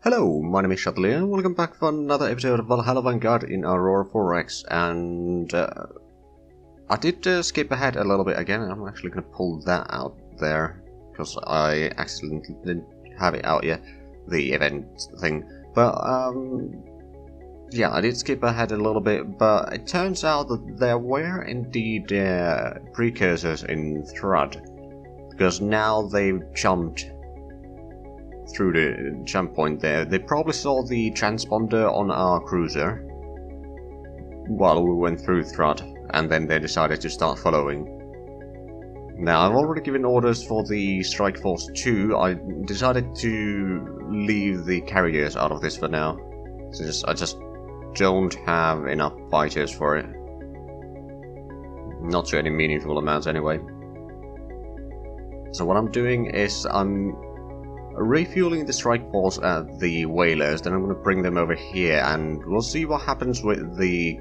Hello, my name is Zhatelier, and welcome back for another episode of Valhalla Vanguard in Aurora 4X, and I did skip ahead a little bit again, and I'm actually going to pull that out there, because I accidentally didn't have it out yet, the event thing, but yeah, I did skip ahead a little bit, but it turns out that there were indeed precursors in Thrud, because now they've jumped through the jump point there. They probably saw the transponder on our cruiser while we went through Thrud, and then they decided to start following. Now, I've already given orders for the Strike Force 2. I decided to leave the carriers out of this for now, since I just don't have enough fighters for it. Not to any meaningful amounts anyway. So what I'm doing is I'm refueling the Strike Force at the Whalers, then I'm going to bring them over here, and we'll see what happens with the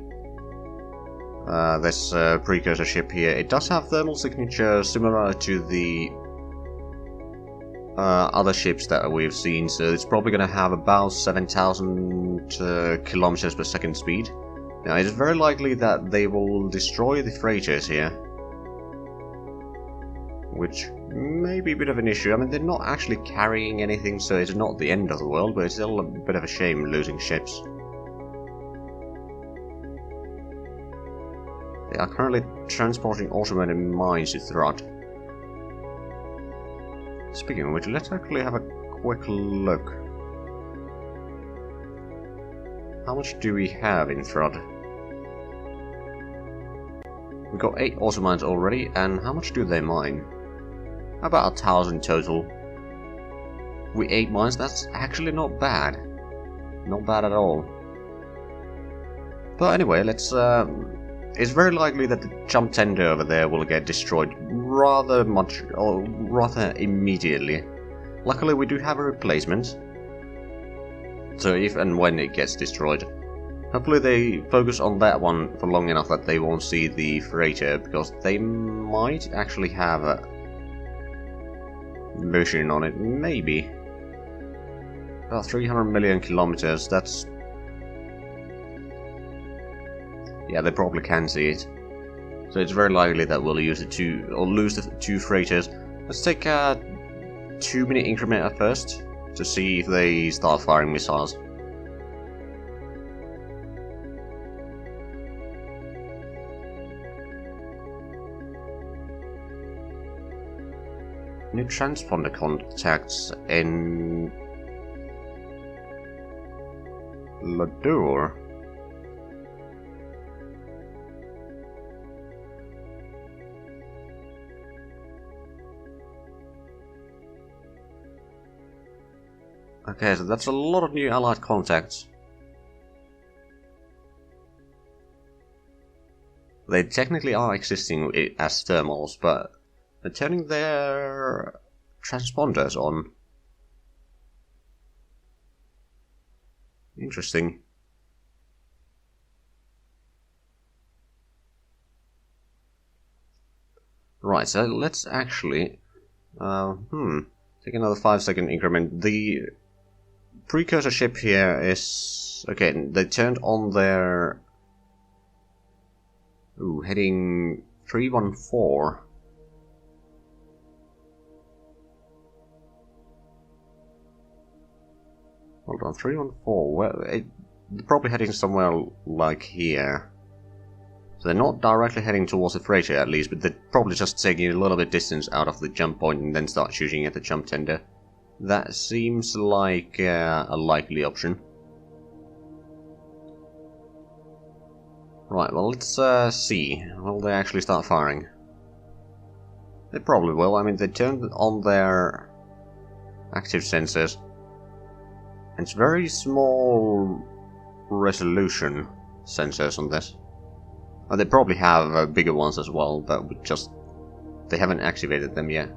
this Precursor ship here. It does have thermal signature similar to the other ships that we've seen, so it's probably going to have about 7,000 kilometers per second speed. Now, it's very likely that they will destroy the freighters here, which may be a bit of an issue. I mean, they're not actually carrying anything, so it's not the end of the world, but it's still a bit of a shame losing ships. They are currently transporting automated mines to Thrud. Speaking of which, let's actually have a quick look. How much do we have in Thrud? We've got 8 auto mines already, and how much do they mine? About 1,000 total. With 8 mines, that's actually not bad. Not bad at all. But anyway, let's it's very likely that the jump tender over there will get destroyed rather much, or rather immediately. Luckily we do have a replacement, so if and when it gets destroyed, hopefully they focus on that one for long enough that they won't see the freighter, because they might actually have a version on it, maybe. About 300 million kilometers, that's... yeah, they probably can see it. So it's very likely that we'll use the two, or lose the 2 freighters. Let's take a 2-minute increment at first, to see if they start firing missiles. New transponder contacts in Lador. Okay, so that's a lot of new allied contacts. They technically are existing as thermals, but they're turning their transponders on. Interesting. Right, so let's actually take another 5-second increment. The Precursor ship here is... okay, they turned on their... ooh, heading 314. Hold on, 314, well, they're probably heading somewhere like here. So they're not directly heading towards the freighter at least, but they're probably just taking a little bit distance out of the jump point and then start shooting at the jump tender. That seems like a likely option. Right, well, let's see. Will they actually start firing? They probably will. I mean, they turned on their active sensors. It's very small resolution sensors on this. They probably have bigger ones as well, but they haven't activated them yet.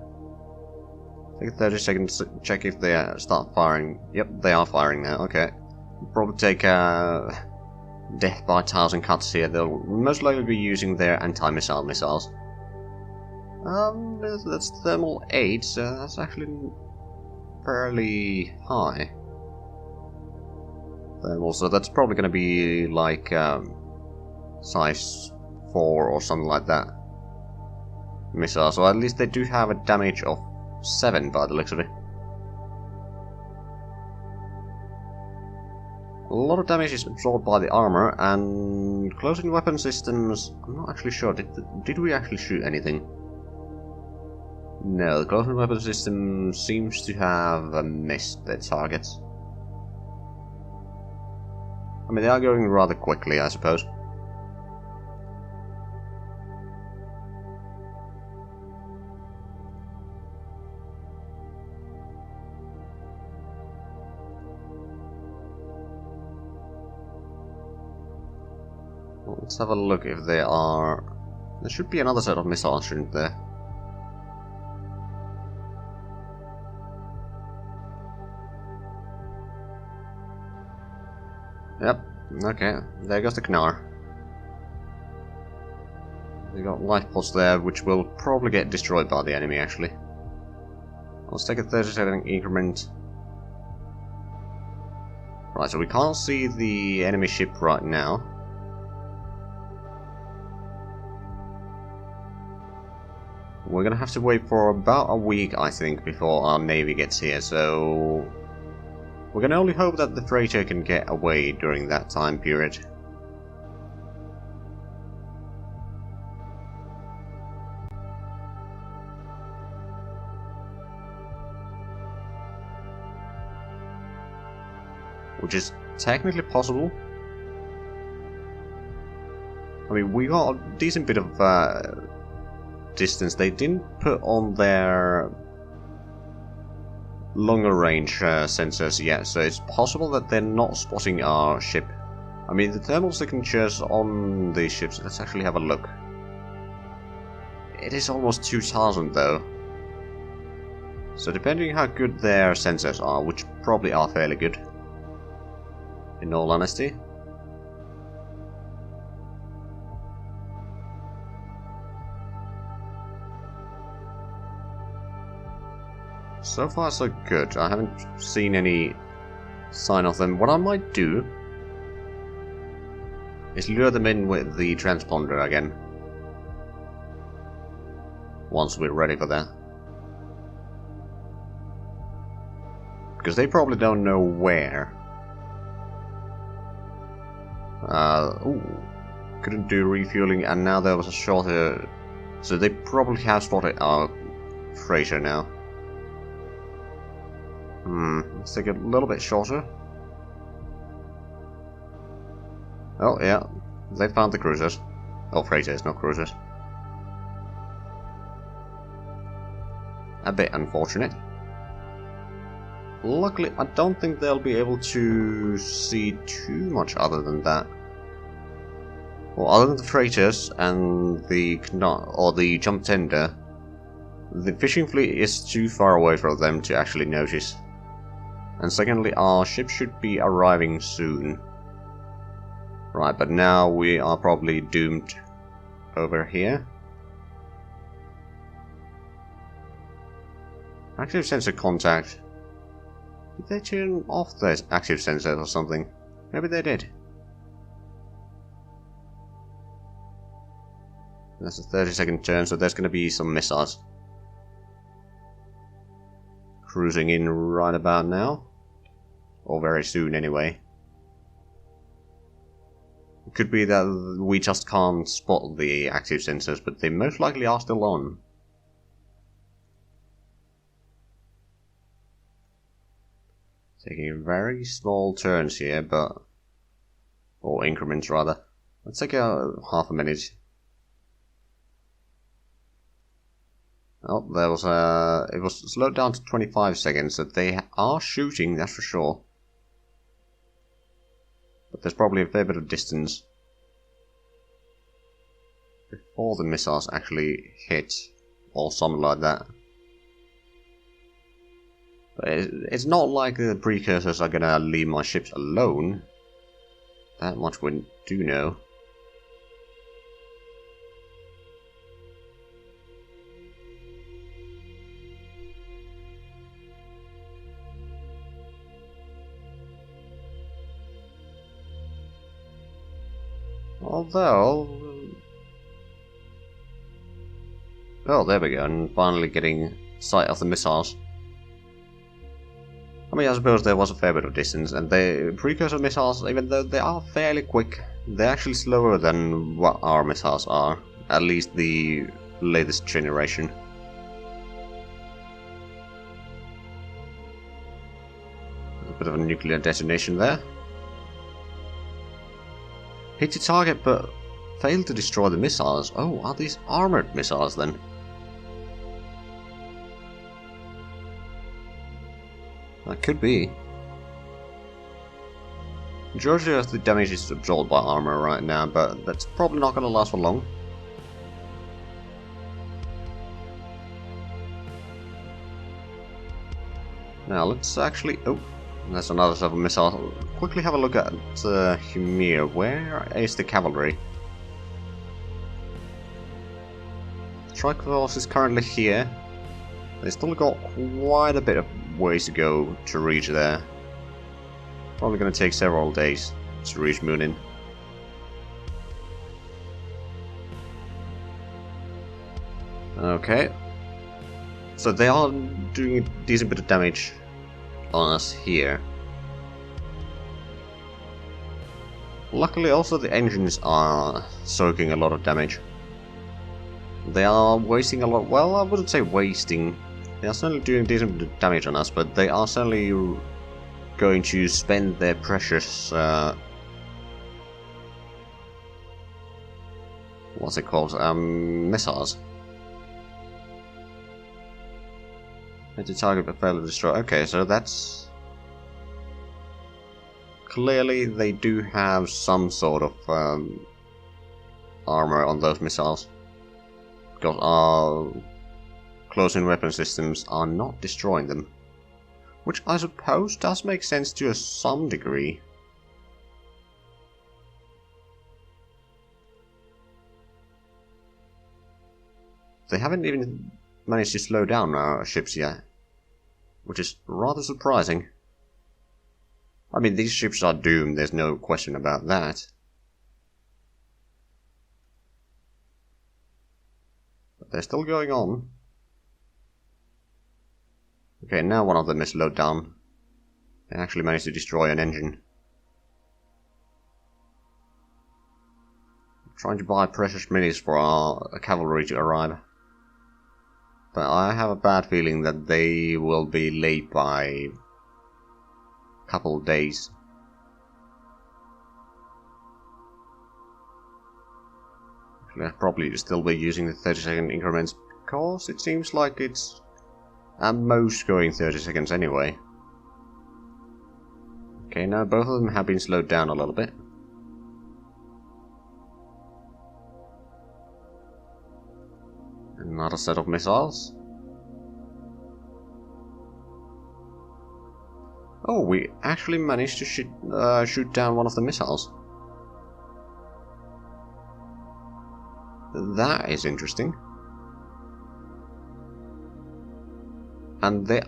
Take 30 seconds to check if they start firing. Yep, they are firing now. Okay. Probably take death by 1,000 cuts here. They'll most likely be using their anti-missile missiles. That's thermal 8, so that's actually fairly high. Also, that's probably going to be like size 4 or something like that. Missile, so at least they do have a damage of 7 by the looks of it. A lot of damage is absorbed by the armor, and closing weapon systems, I'm not actually sure, did we actually shoot anything? No, the closing weapon system seems to have missed their targets. I mean, they are going rather quickly, I suppose. Let's have a look if there are... There should be another set of missiles, shouldn't there? Yep, okay, there goes the Knar. We got life pods there, which will probably get destroyed by the enemy, actually. Let's take a 30-second increment. Right, so we can't see the enemy ship right now. We're gonna have to wait for about a week, I think, before our navy gets here, so... We can only hope that the freighter can get away during that time period. Which is technically possible. I mean, we got a decent bit of distance. They didn't put on their longer range sensors yet, so it's possible that they're not spotting our ship. I mean, the thermal signatures on these ships, let's actually have a look. It is almost 2000 though. So depending how good their sensors are, which probably are fairly good, in all honesty. So far so good. I haven't seen any sign of them. What I might do is lure them in with the transponder again. Once we're ready for that. Because they probably don't know where. Ooh. Couldn't do refueling, and now there was a shorter... So they probably have spotted our freighter now. Let's take it a little bit shorter. Oh, yeah. They found the cruisers. Oh, freighters, not cruisers. A bit unfortunate. Luckily, I don't think they'll be able to see too much other than that. Well, other than the freighters and the Knar, or the jump tender, the fishing fleet is too far away for them to actually notice. And secondly, our ship should be arriving soon. Right, but now we are probably doomed over here. Active sensor contact. Did they turn off their active sensors or something? Maybe they did. That's a 30-second turn, so there's going to be some missiles cruising in right about now. Or very soon, anyway. It could be that we just can't spot the active sensors, but they most likely are still on. Taking very small turns here, but... or increments, rather. Let's take a half a minute. Oh, there was it was slowed down to 25 seconds, so they are shooting, that's for sure. But there's probably a fair bit of distance before the missiles actually hit, or something like that. But it's not like the precursors are gonna leave my ships alone. That much we do know. Although... Oh, there we go, and finally getting sight of the missiles. I mean, I suppose there was a fair bit of distance, and the Precursor missiles, even though they are fairly quick, they're actually slower than what our missiles are, at least the latest generation. There's a bit of a nuclear detonation there. Hit the target, but failed to destroy the missiles. Oh, are these armored missiles then? That could be. Majority of the damage is absorbed by armor right now, but that's probably not going to last for long. Now let's actually... Oh, that's another set of missiles. Quickly have a look at Ymir. Where is the cavalry? Triforce is currently here. They still got quite a bit of ways to go to reach there. Probably going to take several days to reach Munin. Okay. So they are doing a decent bit of damage on us here. Luckily also the engines are soaking a lot of damage. They are wasting a lot, well I wouldn't say wasting, they are certainly doing decent bit of damage on us, but they are certainly going to spend their precious, what's it called, missiles. Hit the target but fail to destroy. Okay, so that's... Clearly they do have some sort of armor on those missiles. Because our close-in weapon systems are not destroying them. Which I suppose does make sense to some degree. They haven't even managed to slow down our ships yet, which is rather surprising. I mean, these ships are doomed, there's no question about that. But they're still going on. Okay, now one of them is slowed down. They actually managed to destroy an engine. I'm trying to buy precious minutes for our cavalry to arrive. But I have a bad feeling that they will be late by a couple of days. Actually, I'll probably still be using the 30-second increments because it seems like it's at most going 30 seconds anyway. Okay, now both of them have been slowed down a little bit. Another set of missiles. Oh, we actually managed to shoot down one of the missiles. That is interesting. And they...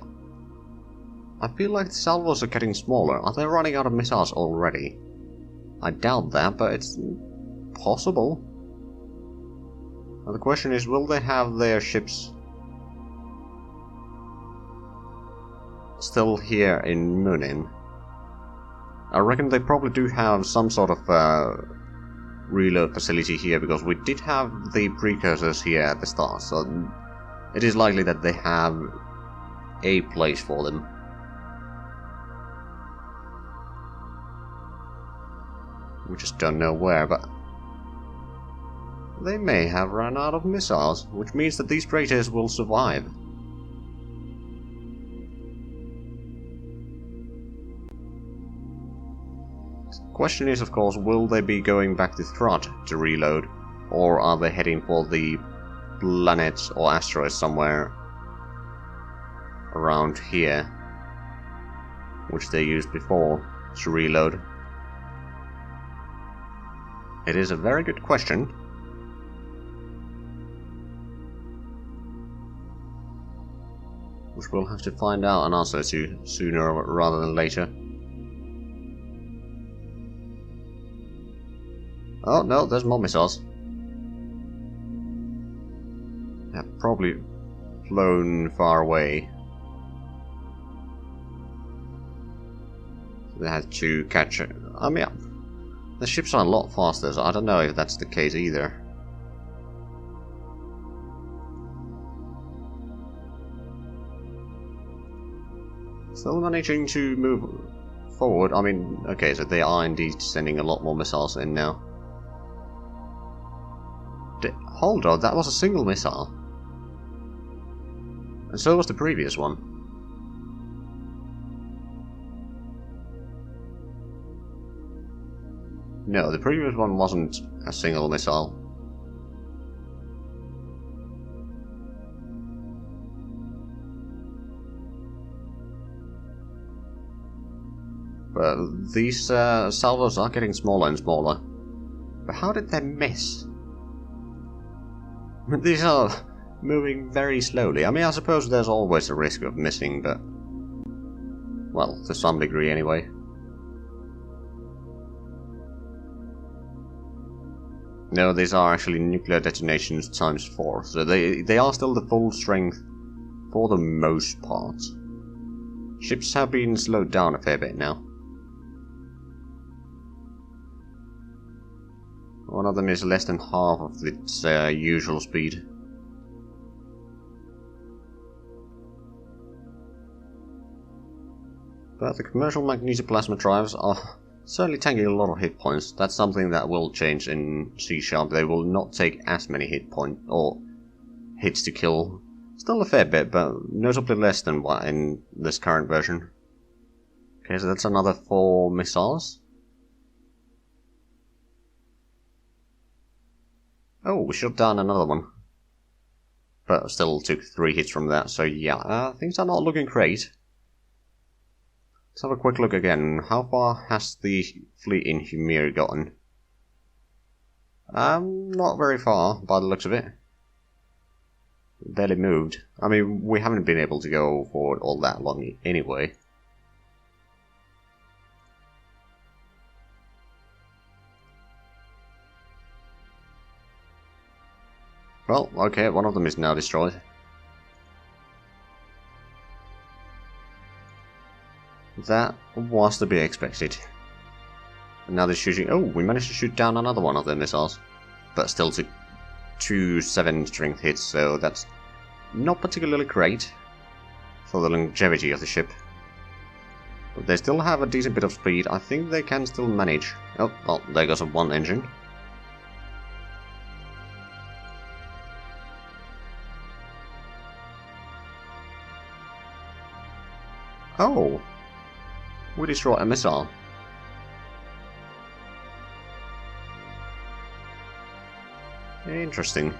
I feel like the salvos are getting smaller. Are they running out of missiles already? I doubt that, but it's possible. Now the question is, will they have their ships still here in Munin? I reckon they probably do have some sort of reload facility here, because we did have the Precursors here at the start, so it is likely that they have a place for them. We just don't know where, but they may have run out of missiles, which means that these freighters will survive. The question is, of course, will they be going back to Throt to reload, or are they heading for the planets or asteroids somewhere around here, which they used before to reload? It is a very good question. Which we'll have to find out an answer to sooner rather than later. Oh no, there's more missiles. They're probably flown far away. They had to catch it. I mean, the ships are a lot faster, so I don't know if that's the case either. Still managing to move forward. I mean, okay, so they are indeed sending a lot more missiles in now. Hold on, that was a single missile. And so was the previous one. No, the previous one wasn't a single missile. But these salvos are getting smaller and smaller. But how did they miss? These are moving very slowly. I mean, I suppose there's always a risk of missing, but... well, to some degree anyway. No, these are actually nuclear detonations times 4, so they are still the full strength for the most part. Ships have been slowed down a fair bit now. One of them is less than half of its usual speed. But the commercial magnetoplasma drives are certainly taking a lot of hit points. That's something that will change in C#. They will not take as many hit points or hits to kill. Still a fair bit, but notably less than what in this current version. Okay, so that's another 4 missiles. Oh, we shot down another one. But still took 3 hits from that, so yeah, things are not looking great. Let's have a quick look again. How far has the fleet in Ymir gotten? Not very far, by the looks of it. Barely moved. I mean, we haven't been able to go forward all that long anyway. Well, okay, one of them is now destroyed. That was to be expected. And now they're shooting... oh, we managed to shoot down another one of their missiles. But still took 2 7-strength hits, so that's not particularly great for the longevity of the ship. But they still have a decent bit of speed. I think they can still manage. Oh, well, there goes one engine. Oh! We destroyed a missile. Interesting.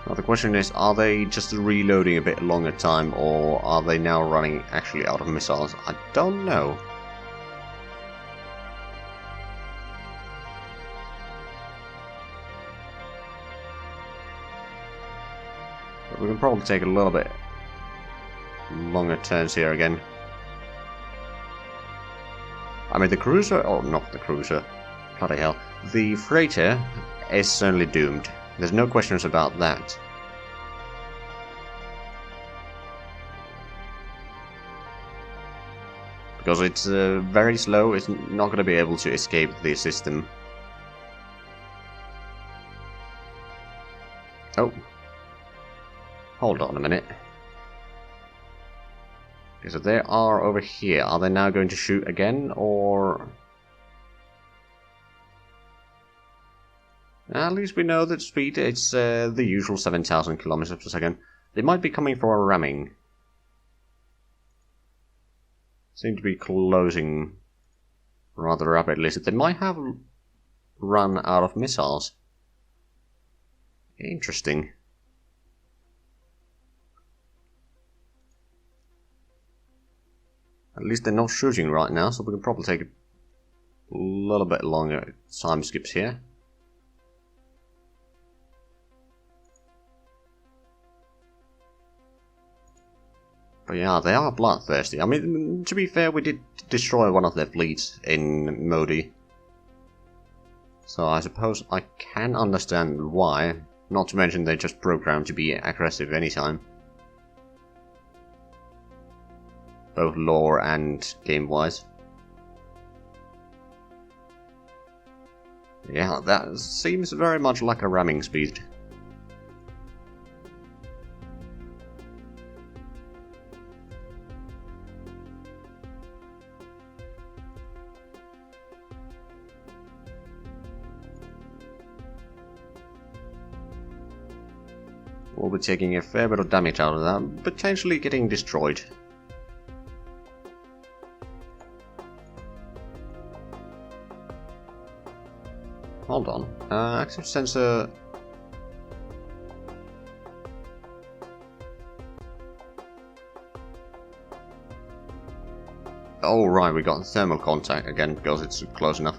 Now the question is, are they just reloading a bit longer time, or are they now running actually out of missiles? I don't know. But we can probably take a little bit longer turns here again. I mean, the cruiser, or not the cruiser, bloody hell, the freighter is certainly doomed. There's no questions about that. Because it's very slow, it's not going to be able to escape the system. Oh. Hold on a minute. Okay, so they are over here. Are they now going to shoot again, or... At least we know that speed, it's the usual 7,000 kilometers per second. They might be coming for a ramming. Seem to be closing rather rapidly, so they might have run out of missiles. Interesting. At least they're not shooting right now, so we can probably take a little bit longer time skips here. But yeah, they are bloodthirsty. I mean, to be fair, we did destroy one of their fleets in Modi. So I suppose I can understand why. Not to mention they're just programmed to be aggressive anytime. Both lore and game-wise. Yeah, that seems very much like a ramming speed. We'll be taking a fair bit of damage out of that, potentially getting destroyed. Hold on. Active sensor. Oh right, we got thermal contact again because it's close enough.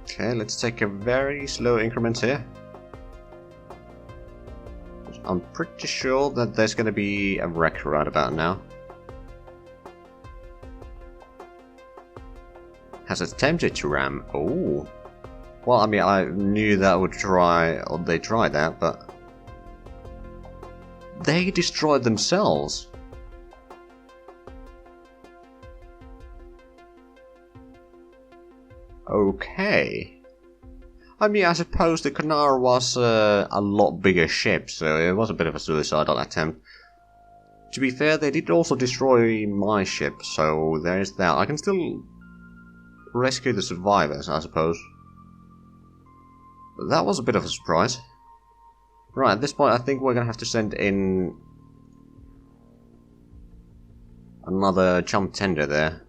Okay, let's take a very slow increment here. I'm pretty sure that there's gonna be a wreck right about now. Has attempted to ram. Oh. Well, I mean, I knew that would try, or they tried that, but they destroyed themselves. Okay. I mean, I suppose the Canar was a lot bigger ship, so it was a bit of a suicidal attempt. To be fair, they did also destroy my ship, so there's that. I can still rescue the survivors, I suppose. But that was a bit of a surprise. Right, at this point I think we're gonna have to send in another jump tender there.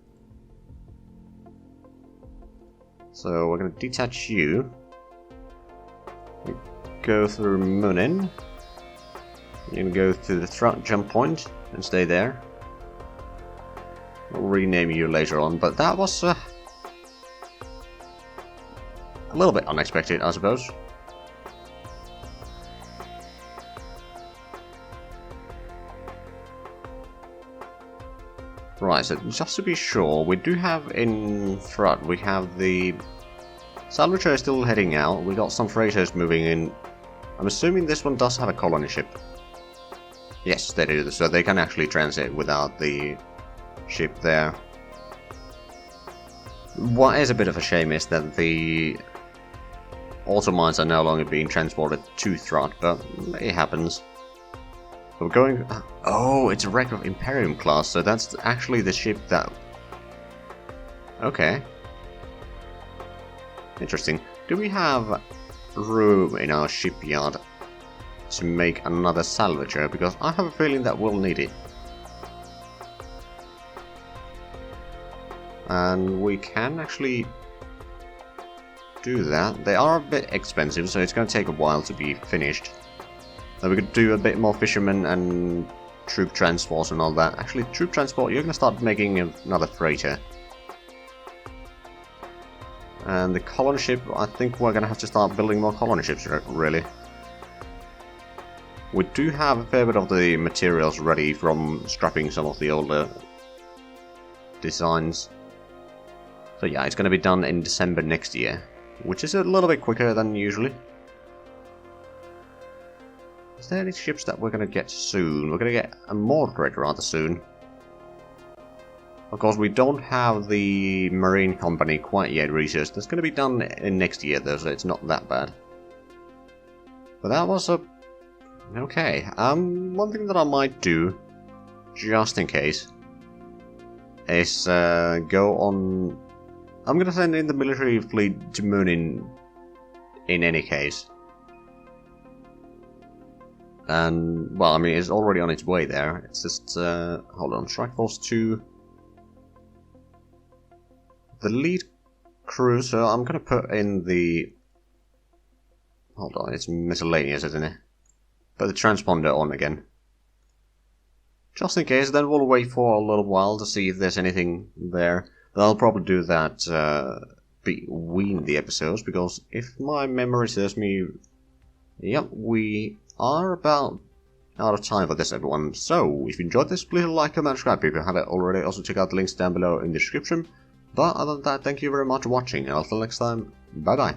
So we're gonna detach you. Go through Munin. You're gonna go to the front jump point and stay there. We'll rename you later on, but that was a little bit unexpected, I suppose. Right, so just to be sure, we do have in front, we have the Salvatore still heading out, we got some freighters moving in. I'm assuming this one does have a colony ship. Yes, they do, so they can actually transit without the ship there. What is a bit of a shame is that the auto mines are no longer being transported to Throt, but it happens. We're going... Oh, it's a wreck of Imperium class, so that's actually the ship that... Okay. Interesting. Do we have room in our shipyard to make another salvager? Because I have a feeling that we'll need it. And we can actually do that. They are a bit expensive, so it's going to take a while to be finished. So we could do a bit more fishermen and troop transports and all that. Actually, troop transport, you're going to start making another freighter. And the colony ship, I think we're going to have to start building more colony ships, really. We do have a fair bit of the materials ready from scrapping some of the older designs. So yeah, it's going to be done in December next year, which is a little bit quicker than usually. Is there any ships that we're going to get soon? We're going to get a Mordred rather soon. Of course, we don't have the Marine Company quite yet researched. That's going to be done in next year though, so it's not that bad. But that was a... Okay. One thing that I might do, just in case, is go on... I'm going to send in the military fleet to Munin in any case. And, well, I mean, it's already on its way there. It's just, hold on, Strike Force 2. The lead cruiser, I'm gonna put in the... Hold on, it's miscellaneous, isn't it? Put the transponder on again. Just in case, then we'll wait for a little while to see if there's anything there. I'll probably do that between the episodes, because if my memory serves me Yep, we are about out of time for this, everyone. So, if you enjoyed this, please like, comment, and subscribe if you haven't already. Also, check out the links down below in the description. But other than that, thank you very much for watching, and until next time, bye bye.